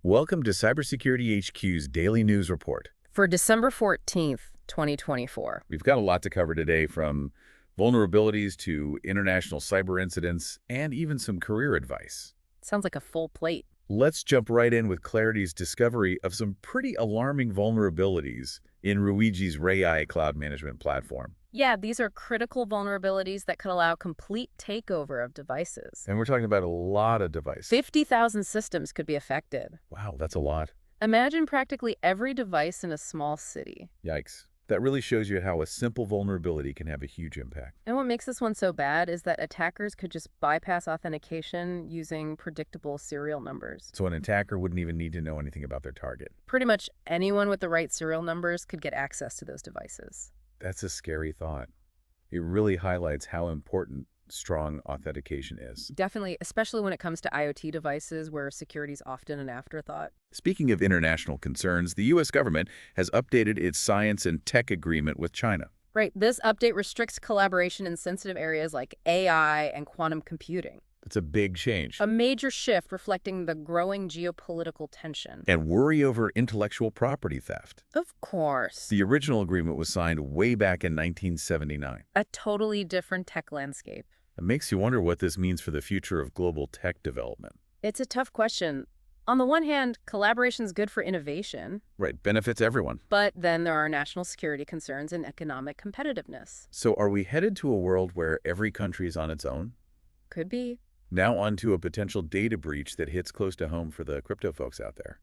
Welcome to Cybersecurity HQ's Daily News Report. For December 14th, 2024. We've got a lot to cover today, from vulnerabilities to international cyber incidents and even some career advice. Sounds like a full plate. Let's jump right in with Clarity's discovery of some pretty alarming vulnerabilities in Ruijie's Reyee cloud management platform. Yeah, these are critical vulnerabilities that could allow complete takeover of devices. And we're talking about a lot of devices. 50,000 systems could be affected. Wow, that's a lot. Imagine practically every device in a small city. Yikes. That really shows you how a simple vulnerability can have a huge impact. And what makes this one so bad is that attackers could just bypass authentication using predictable serial numbers. So an attacker wouldn't even need to know anything about their target. Pretty much anyone with the right serial numbers could get access to those devices. That's a scary thought. It really highlights how important strong authentication is. Definitely, especially when it comes to IoT devices where security is often an afterthought. Speaking of international concerns, the U.S. government has updated its science and tech agreement with China. Right, this update restricts collaboration in sensitive areas like AI and quantum computing. It's a big change. A major shift reflecting the growing geopolitical tension. And worry over intellectual property theft. Of course. The original agreement was signed way back in 1979. A totally different tech landscape. It makes you wonder what this means for the future of global tech development. It's a tough question. On the one hand, collaboration is good for innovation. Right, benefits everyone. But then there are national security concerns and economic competitiveness. So are we headed to a world where every country is on its own? Could be. Now on to a potential data breach that hits close to home for the crypto folks out there.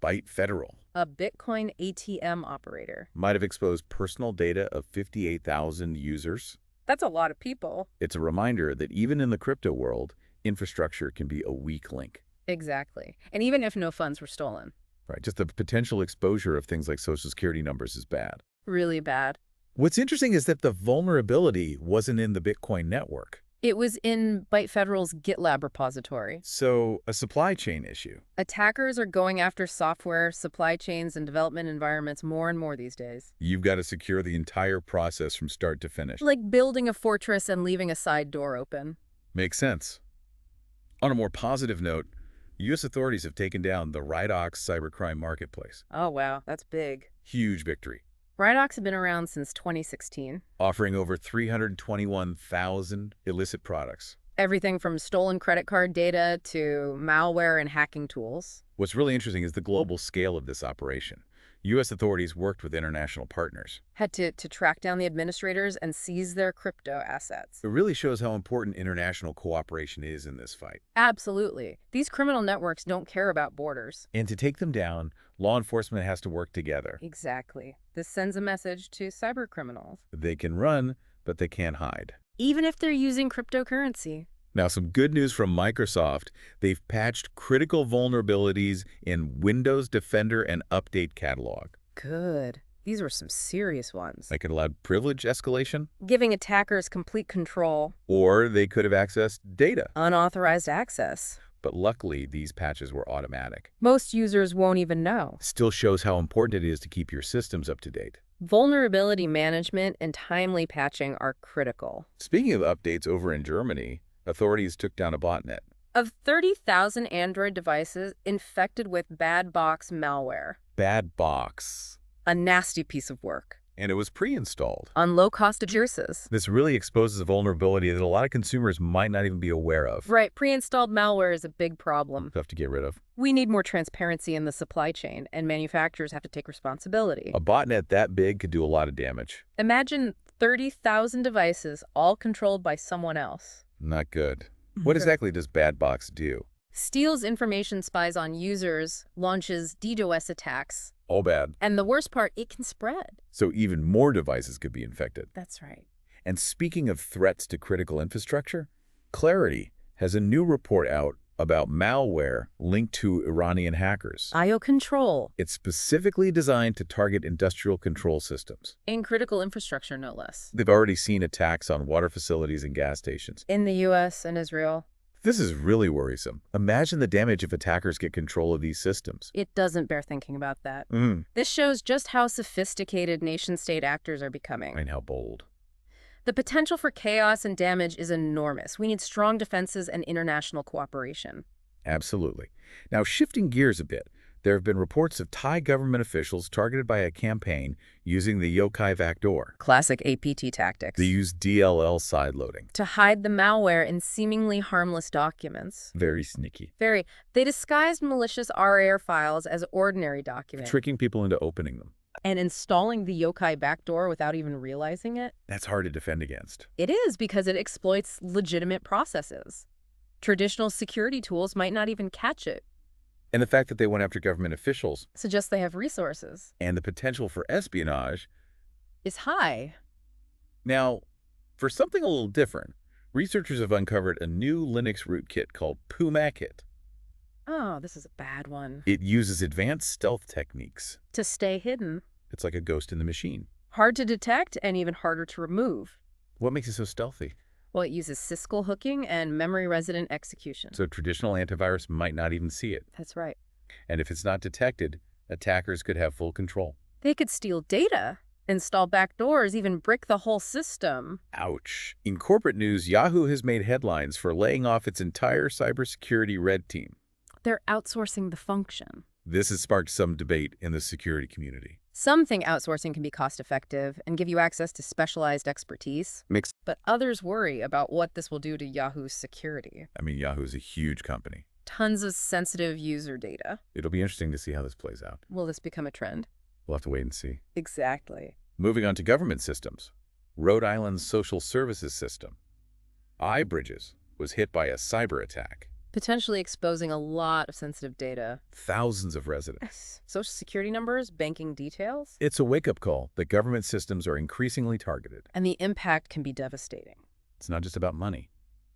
Byte Federal, A Bitcoin ATM operator. might have exposed personal data of 58,000 users. That's a lot of people. It's a reminder that even in the crypto world, infrastructure can be a weak link. Exactly. And even if no funds were stolen. Right, just the potential exposure of things like social security numbers is bad. Really bad. What's interesting is that the vulnerability wasn't in the Bitcoin network. It was in Byte Federal's GitLab repository. So a supply chain issue. Attackers are going after software, supply chains, and development environments more and more these days. You've got to secure the entire process from start to finish. Like building a fortress and leaving a side door open. Makes sense. On a more positive note, U.S. authorities have taken down the Rydox cybercrime marketplace. Oh, wow. That's big. Huge victory. Rydox have been around since 2016. Offering over 321,000 illicit products. Everything from stolen credit card data to malware and hacking tools. What's really interesting is the global scale of this operation. U.S. authorities worked with international partners. Had to track down the administrators and seize their crypto assets. It really shows how important international cooperation is in this fight. Absolutely. These criminal networks don't care about borders. And to take them down, law enforcement has to work together. Exactly. This sends a message to cybercriminals. They can run, but they can't hide. Even if they're using cryptocurrency. Now, some good news from Microsoft. They've patched critical vulnerabilities in Windows Defender and Update Catalog. Good. These were some serious ones. They could allow privilege escalation. Giving attackers complete control. Or they could have accessed data. Unauthorized access. But luckily, these patches were automatic. Most users won't even know. Still shows how important it is to keep your systems up to date. Vulnerability management and timely patching are critical. Speaking of updates, over in Germany, authorities took down a botnet. Of 30,000 Android devices infected with bad box malware. Bad box. A nasty piece of work. And it was pre-installed. On low-cost addresses. This really exposes a vulnerability that a lot of consumers might not even be aware of. Right, pre-installed malware is a big problem. Tough to get rid of. We need more transparency in the supply chain, and manufacturers have to take responsibility. A botnet that big could do a lot of damage. Imagine 30,000 devices, all controlled by someone else. Not good. What exactly does bad box do? Steals information, spies on users, launches DDoS attacks. All bad. And the worst part, it can spread. So even more devices could be infected. That's right. And speaking of threats to critical infrastructure, Clarity has a new report out about malware linked to Iranian hackers. IO control. It's specifically designed to target industrial control systems. In critical infrastructure, no less. They've already seen attacks on water facilities and gas stations. In the U.S. and Israel. This is really worrisome. Imagine the damage if attackers get control of these systems. It doesn't bear thinking about that. This shows just how sophisticated nation-state actors are becoming. And how bold. The potential for chaos and damage is enormous. We need strong defenses and international cooperation. Absolutely. Now, shifting gears a bit, there have been reports of Thai government officials targeted by a campaign using the yokai backdoor. Classic APT tactics. They use DLL sideloading. To hide the malware in seemingly harmless documents. Very sneaky. Very. They disguised malicious RAR files as ordinary documents. Tricking people into opening them. And installing the yokai backdoor without even realizing it? That's hard to defend against. It is, because it exploits legitimate processes. Traditional security tools might not even catch it. And the fact that they went after government officials Suggests they have resources. and the potential for espionage. Is high. Now, for something a little different, researchers have uncovered a new Linux rootkit called PUMAKIT. Oh, this is a bad one. It uses advanced stealth techniques. To stay hidden. It's like a ghost in the machine. Hard to detect and even harder to remove. What makes it so stealthy? Well, it uses syscall hooking and memory resident execution. So traditional antivirus might not even see it. That's right. And if it's not detected, attackers could have full control. They could steal data, install backdoors, even brick the whole system. Ouch. In corporate news, Yahoo has made headlines for laying off its entire cybersecurity red team. They're outsourcing the function. This has sparked some debate in the security community. Some think outsourcing can be cost-effective and give you access to specialized expertise. Mixed. But others worry about what this will do to Yahoo's security. I mean, Yahoo's a huge company. Tons of sensitive user data. It'll be interesting to see how this plays out. Will this become a trend? We'll have to wait and see. Exactly. Moving on to government systems. Rhode Island's social services system, iBridges, was hit by a cyber attack. Potentially exposing a lot of sensitive data. Thousands of residents. Social security numbers, banking details. It's a wake-up call that government systems are increasingly targeted. And the impact can be devastating. It's not just about money,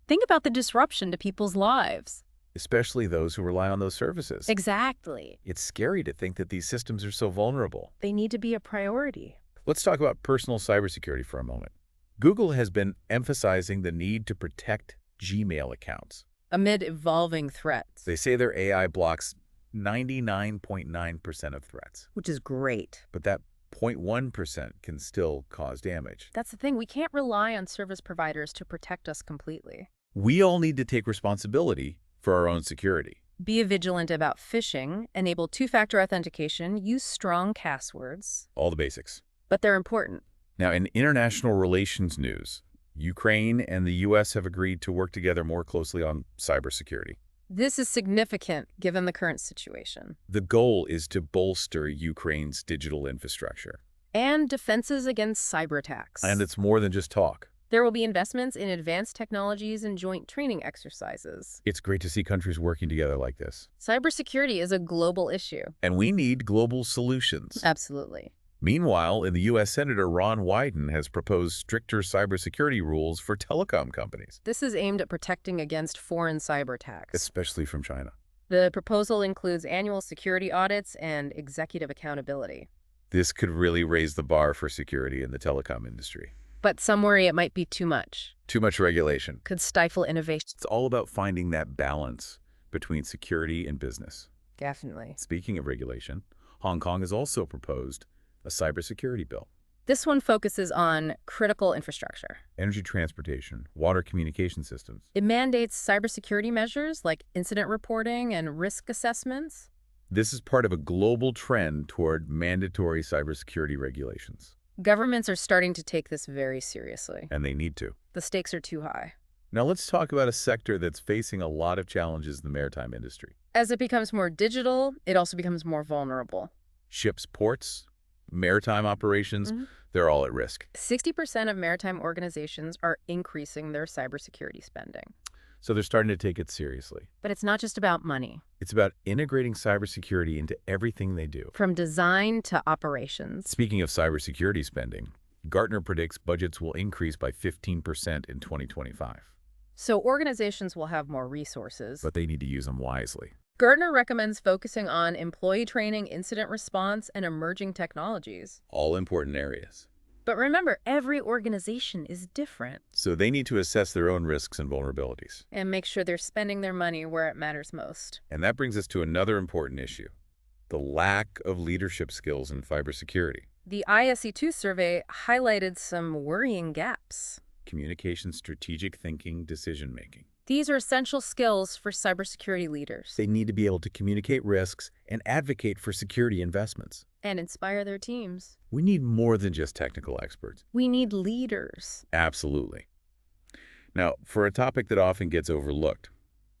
Think about the disruption to people's lives. especially those who rely on those services. Exactly. It's scary to think that these systems are so vulnerable. They need to be a priority. Let's talk about personal cybersecurity for a moment. Google has been emphasizing the need to protect Gmail accounts. Amid evolving threats. They say their AI blocks 99.9% of threats, Which is great. but that 0.1% can still cause damage. That's the thing. We can't rely on service providers to protect us completely. We all need to take responsibility for our own security. Be vigilant about phishing, enable two-factor authentication, use strong passwords. All the basics. But they're important. Now, in international relations news, Ukraine and the U.S. have agreed to work together more closely on cybersecurity. This is significant given the current situation. The goal is to bolster Ukraine's digital infrastructure. And defenses against cyber attacks. And it's more than just talk. There will be investments in advanced technologies and joint training exercises. It's great to see countries working together like this. Cybersecurity is a global issue. And we need global solutions. Absolutely. Meanwhile, in the U.S. Senator Ron Wyden has proposed stricter cybersecurity rules for telecom companies, This is aimed at protecting against foreign cyber attacks. especially from China. The proposal includes annual security audits and executive accountability. This could really raise the bar for security in the telecom industry. But some worry it might be too much. Too much regulation. Could stifle innovation. It's all about finding that balance between security and business. Definitely. Speaking of regulation, Hong Kong has also proposed a cybersecurity bill. This one focuses on critical infrastructure. Energy transportation, water communication systems. It mandates cybersecurity measures like incident reporting and risk assessments. This is part of a global trend toward mandatory cybersecurity regulations. Governments are starting to take this very seriously. And they need to. The stakes are too high. Now let's talk about a sector that's facing a lot of challenges in the maritime industry. As it becomes more digital, it also becomes more vulnerable. Ships, ports, maritime operations, they're all at risk. 60% of maritime organizations are increasing their cybersecurity spending. So they're starting to take it seriously. But it's not just about money. It's about integrating cybersecurity into everything they do. From design to operations. Speaking of cybersecurity spending, Gartner predicts budgets will increase by 15% in 2025. So organizations will have more resources. But they need to use them wisely. Gartner recommends focusing on employee training, incident response, and emerging technologies. All important areas. But remember, every organization is different. So they need to assess their own risks and vulnerabilities. And make sure they're spending their money where it matters most. And that brings us to another important issue: the lack of leadership skills in cybersecurity. The ISC2 survey highlighted some worrying gaps. Communication, strategic thinking, decision-making. These are essential skills for cybersecurity leaders. They need to be able to communicate risks and advocate for security investments. And inspire their teams. We need more than just technical experts. We need leaders. Absolutely. Now, for a topic that often gets overlooked,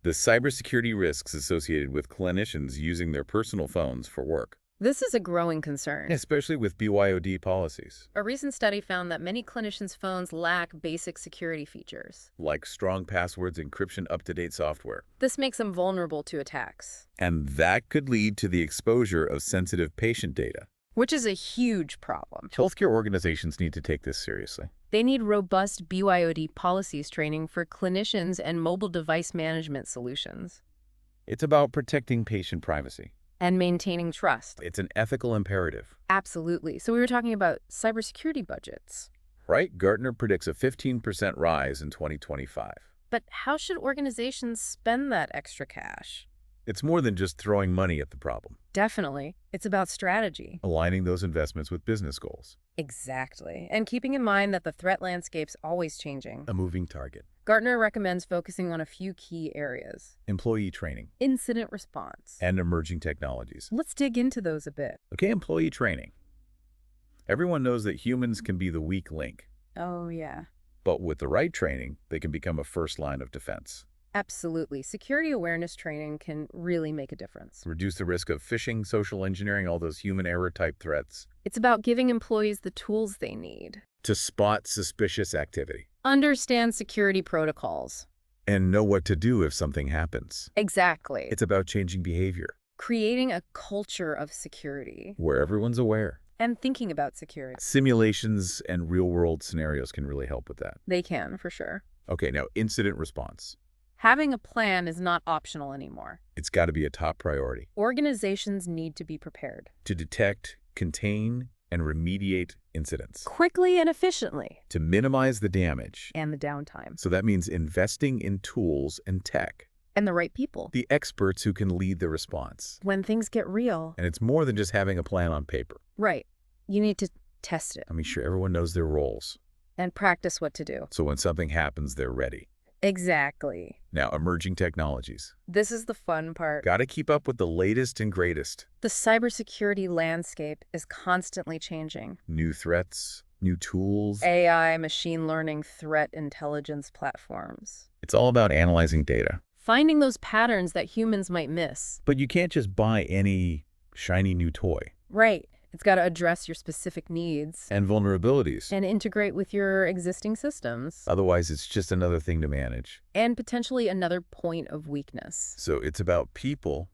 the cybersecurity risks associated with clinicians using their personal phones for work. This is a growing concern. Especially with BYOD policies. A recent study found that many clinicians' phones lack basic security features. Like strong passwords, encryption, up-to-date software. This makes them vulnerable to attacks. And that could lead to the exposure of sensitive patient data. Which is a huge problem. Healthcare organizations need to take this seriously. They need robust BYOD policies training for clinicians and mobile device management solutions. It's about protecting patient privacy. And maintaining trust. It's an ethical imperative. Absolutely. So we were talking about cybersecurity budgets. Right? Gartner predicts a 15% rise in 2025. But how should organizations spend that extra cash? It's more than just throwing money at the problem. Definitely. It's about strategy. Aligning those investments with business goals. Exactly. And keeping in mind that the threat landscape's always changing. A moving target. Gartner recommends focusing on a few key areas. Employee training. Incident response. And emerging technologies. Let's dig into those a bit. Okay, employee training. Everyone knows that humans can be the weak link. Oh, yeah. But with the right training, they can become a first line of defense. Absolutely. Security awareness training can really make a difference. Reduce the risk of phishing, social engineering, all those human error type threats. It's about giving employees the tools they need. To spot suspicious activity. Understand security protocols. And know what to do if something happens. Exactly. It's about changing behavior. Creating a culture of security. Where everyone's aware. And thinking about security. Simulations and real-world scenarios can really help with that. They can, for sure. Okay, now incident response. Having a plan is not optional anymore. It's got to be a top priority. Organizations need to be prepared. To detect, contain, and remediate incidents. Quickly and efficiently. To minimize the damage. And the downtime. So that means investing in tools and tech. And the right people. The experts who can lead the response. When things get real. And it's more than just having a plan on paper. Right. You need to test it. I mean, sure, everyone knows their roles. And practice what to do. So when something happens, they're ready. Exactly. Now, emerging technologies. This is the fun part. Got to keep up with the latest and greatest. The cybersecurity landscape is constantly changing. New threats, new tools. AI, machine learning, threat intelligence platforms. It's all about analyzing data. Finding those patterns that humans might miss. But you can't just buy any shiny new toy. Right. It's got to address your specific needs. And vulnerabilities. And integrate with your existing systems. Otherwise, it's just another thing to manage. And potentially another point of weakness. So it's about people,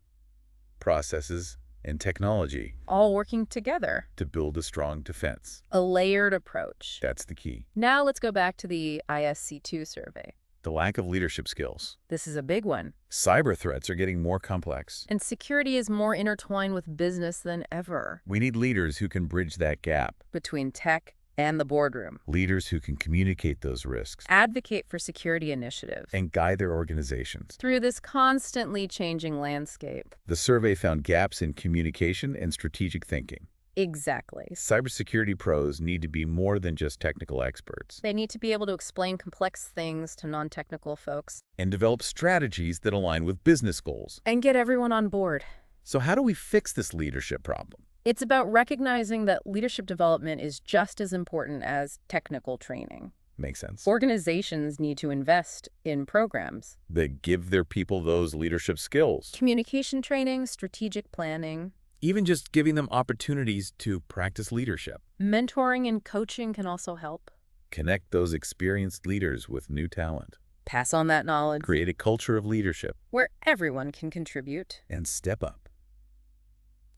processes, and technology. All working together. To build a strong defense. A layered approach. That's the key. Now let's go back to the ISC2 survey. The lack of leadership skills. This is a big one. Cyber threats are getting more complex. And security is more intertwined with business than ever. We need leaders who can bridge that gap. Between tech and the boardroom. Leaders who can communicate those risks. Advocate for security initiatives. And guide their organizations. Through this constantly changing landscape. The survey found gaps in communication and strategic thinking. Exactly. Cybersecurity pros need to be more than just technical experts. They need to be able to explain complex things to non-technical folks. And develop strategies that align with business goals. And get everyone on board. So how do we fix this leadership problem? It's about recognizing that leadership development is just as important as technical training. Makes sense. Organizations need to invest in programs that give their people those leadership skills. Communication training, strategic planning. Even just giving them opportunities to practice leadership. Mentoring and coaching can also help. Connect those experienced leaders with new talent. Pass on that knowledge. Create a culture of leadership. Where everyone can contribute. And step up.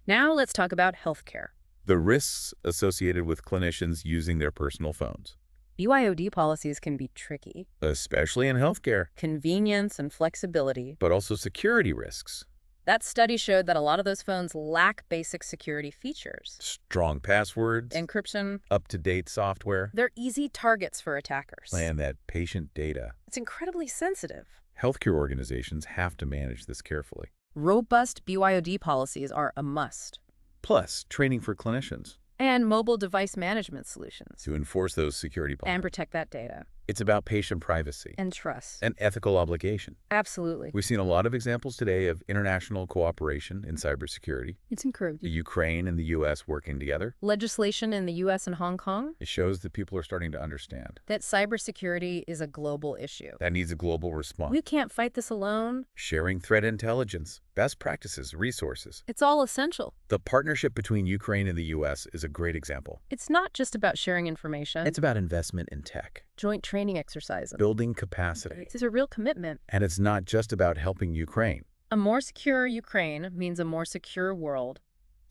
Now let's talk about healthcare. The risks associated with clinicians using their personal phones. BYOD policies can be tricky. Especially in healthcare. Convenience and flexibility. But also security risks. That study showed that a lot of those phones lack basic security features. Strong passwords. Encryption. Up-to-date software. They're easy targets for attackers. And that patient data. It's incredibly sensitive. Healthcare organizations have to manage this carefully. Robust BYOD policies are a must. Plus, training for clinicians. And mobile device management solutions. To enforce those security policies. And protect that data. It's about patient privacy And trust. and ethical obligation. Absolutely. We've seen a lot of examples today of international cooperation in cybersecurity. It's encouraged. The Ukraine and the U.S. working together. Legislation in the U.S. and Hong Kong It shows that people are starting to understand. that cybersecurity is a global issue. That needs a global response. We can't fight this alone. Sharing threat intelligence, best practices, resources. It's all essential. The partnership between Ukraine and the U.S. is a great example. It's not just about sharing information. It's about investment in tech, joint training exercises. building capacity. This is a real commitment. And it's not just about helping Ukraine. A more secure Ukraine means a more secure world,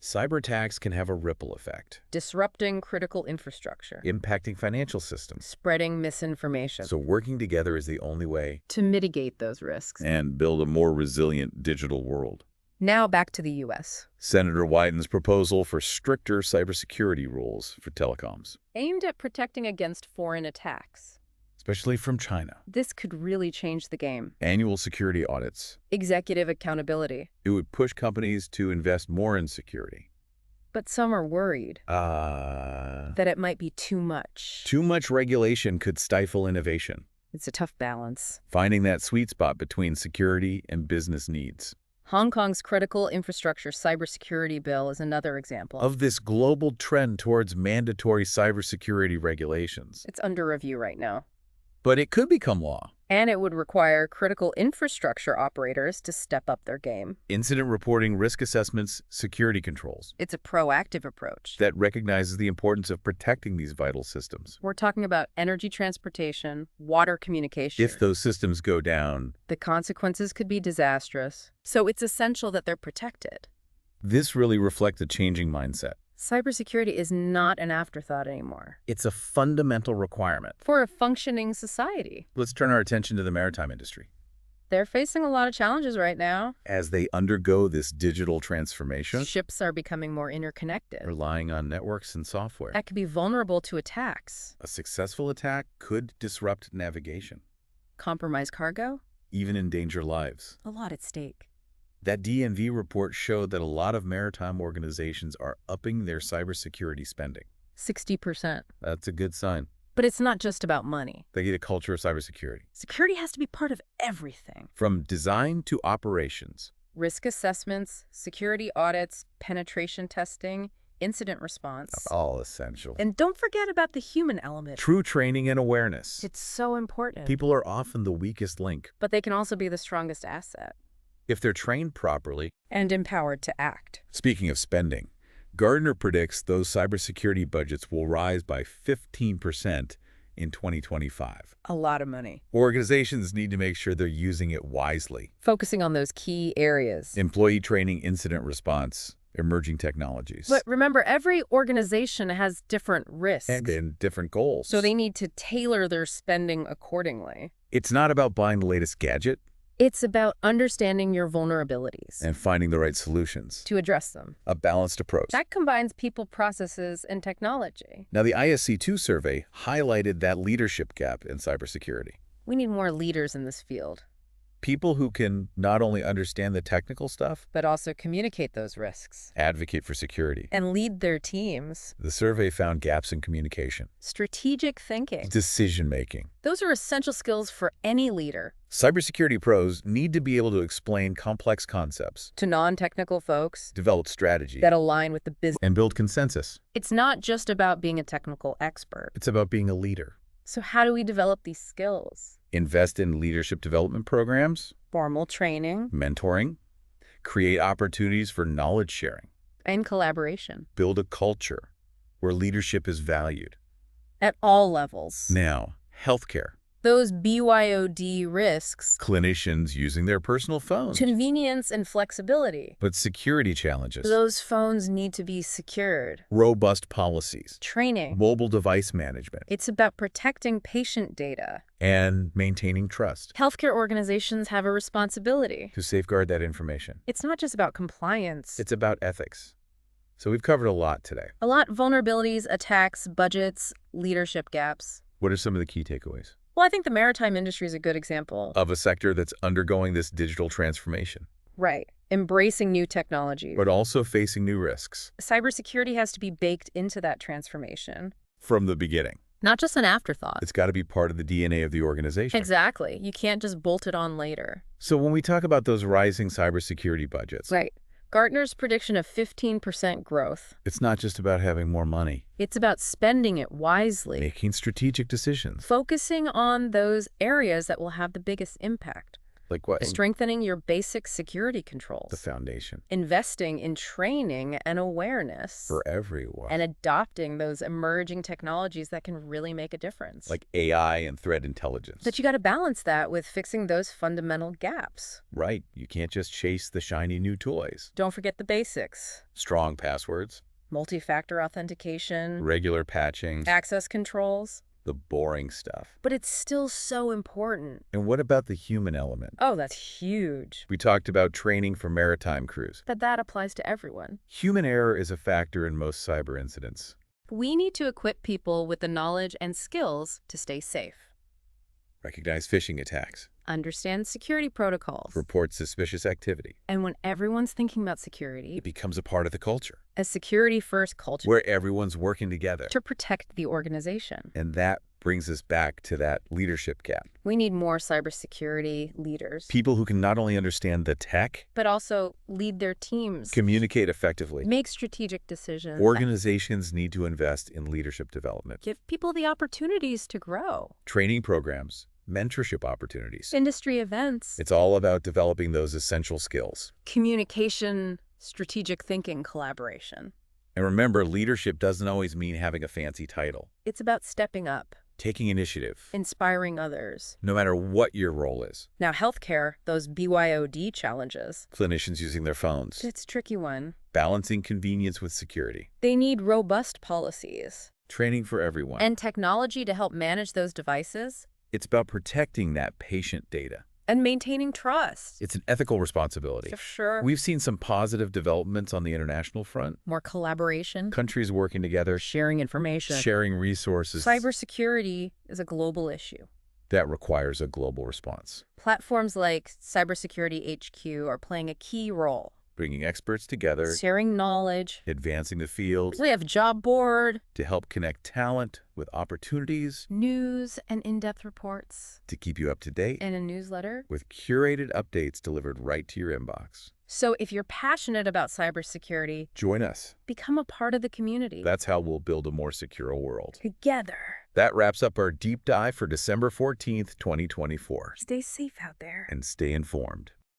Cyber attacks can have a ripple effect, disrupting critical infrastructure, impacting financial systems. spreading misinformation. So working together is the only way To mitigate those risks. and build a more resilient digital world. Now back to the U.S. Senator Wyden's proposal for stricter cybersecurity rules for telecoms, Aimed at protecting against foreign attacks. especially from China. This could really change the game. Annual security audits. Executive accountability. It would push companies to invest more in security. But some are worried that it might be too much. Too much regulation could stifle innovation. It's a tough balance. Finding that sweet spot between security and business needs. Hong Kong's critical infrastructure cybersecurity bill is another example. Of this global trend towards mandatory cybersecurity regulations. It's under review right now. But it could become law. And it would require critical infrastructure operators to step up their game. Incident reporting, risk assessments, security controls. It's a proactive approach. That recognizes the importance of protecting these vital systems. We're talking about energy transportation, water communication. If those systems go down, the consequences could be disastrous. So it's essential that they're protected. this really reflects a changing mindset. Cybersecurity is not an afterthought anymore. It's a fundamental requirement. For a functioning society. Let's turn our attention to the maritime industry. They're facing a lot of challenges right now. As they undergo this digital transformation, Ships are becoming more interconnected. relying on networks and software. That could be vulnerable to attacks. A successful attack could disrupt navigation, Compromise cargo? even endanger lives. A lot at stake. That DNV report showed that a lot of maritime organizations are upping their cybersecurity spending. 60%. That's a good sign. But it's not just about money. They get a culture of cybersecurity. Security has to be part of everything. From design to operations. Risk assessments, security audits, penetration testing, incident response. All essential. And don't forget about the human element. True training and awareness. It's so important. People are often the weakest link. But they can also be the strongest asset. If they're trained properly. And empowered to act. Speaking of spending, Gartner predicts those cybersecurity budgets will rise by 15% in 2025. A lot of money. Organizations need to make sure they're using it wisely. Focusing on those key areas. Employee training, incident response, emerging technologies. But remember, every organization has different risks. And different goals. So they need to tailor their spending accordingly. It's not about buying the latest gadget. It's about understanding your vulnerabilities. And finding the right solutions. To address them. A balanced approach. That combines people, processes, and technology. Now, the ISC2 survey highlighted that leadership gap in cybersecurity. We need more leaders in this field. People who can not only understand the technical stuff, but also communicate those risks. Advocate for security. And lead their teams. The survey found gaps in communication. Strategic thinking. Decision-making. Those are essential skills for any leader. Cybersecurity pros need to be able to explain complex concepts. To non-technical folks. Develop strategies. That align with the business. And build consensus. It's not just about being a technical expert. It's about being a leader. So how do we develop these skills? Invest in leadership development programs. Formal training. Mentoring. Create opportunities for knowledge sharing. And collaboration. Build a culture where leadership is valued. At all levels. Now, healthcare. Those BYOD risks. Clinicians using their personal phones. Convenience and flexibility. But security challenges. Those phones need to be secured. Robust policies. Training. Mobile device management. It's about protecting patient data. And maintaining trust. Healthcare organizations have a responsibility. To safeguard that information. It's not just about compliance. It's about ethics. So we've covered a lot today. A lot: vulnerabilities, attacks, budgets, leadership gaps. What are some of the key takeaways? Well, I think the maritime industry is a good example. Of a sector that's undergoing this digital transformation. Right. Embracing new technologies. But also facing new risks. Cybersecurity has to be baked into that transformation. From the beginning. Not just an afterthought. It's got to be part of the DNA of the organization. Exactly. You can't just bolt it on later. So when we talk about those rising cybersecurity budgets, Right. Gartner's prediction of 15% growth. it's not just about having more money, It's about spending it wisely, making strategic decisions. focusing on those areas that will have the biggest impact. Like what? Strengthening your basic security controls. The foundation. Investing in training and awareness. For everyone. And adopting those emerging technologies that can really make a difference. Like AI and threat intelligence. But you got to balance that with fixing those fundamental gaps. Right. You can't just chase the shiny new toys. Don't forget the basics. Strong passwords. Multi-factor authentication. Regular patching. Access controls. The boring stuff. But it's still so important. And what about the human element? Oh, that's huge. We talked about training for maritime crews. But that applies to everyone. Human error is a factor in most cyber incidents. We need to equip people with the knowledge and skills to stay safe. Recognize phishing attacks. Understand security protocols. Report suspicious activity. And when everyone's thinking about security, It becomes a part of the culture. a security-first culture Where everyone's working together. to protect the organization. And that brings us back to that leadership gap. We need more cybersecurity leaders, People who can not only understand the tech, but also lead their teams, communicate effectively. make strategic decisions, Organizations need to invest in leadership development. give people the opportunities to grow. Training programs, mentorship opportunities. Industry events, It's all about developing those essential skills. communication, strategic thinking, collaboration. And remember, leadership doesn't always mean having a fancy title. It's about stepping up, Taking initiative, inspiring others. no matter what your role is. Now, healthcare, those BYOD challenges, Clinicians using their phones. it's a tricky one. Balancing convenience with security. They need robust policies Training for everyone. and technology to help manage those devices It's about protecting that patient data. and maintaining trust. It's an ethical responsibility. For sure. We've seen some positive developments on the international front. More collaboration, Countries working together, sharing information. sharing resources. Cybersecurity is a global issue. That requires a global response. Platforms like Cybersecurity HQ are playing a key role. Bringing experts together, Sharing knowledge. advancing the field We have job board, to help connect talent with opportunities, news, and in-depth reports, to keep you up to date and a newsletter. with curated updates delivered right to your inbox. So if you're passionate about cybersecurity, Join us. become a part of the community. That's how we'll build a more secure world. Together. That wraps up our deep dive for December 14th, 2024. Stay safe out there. And stay informed.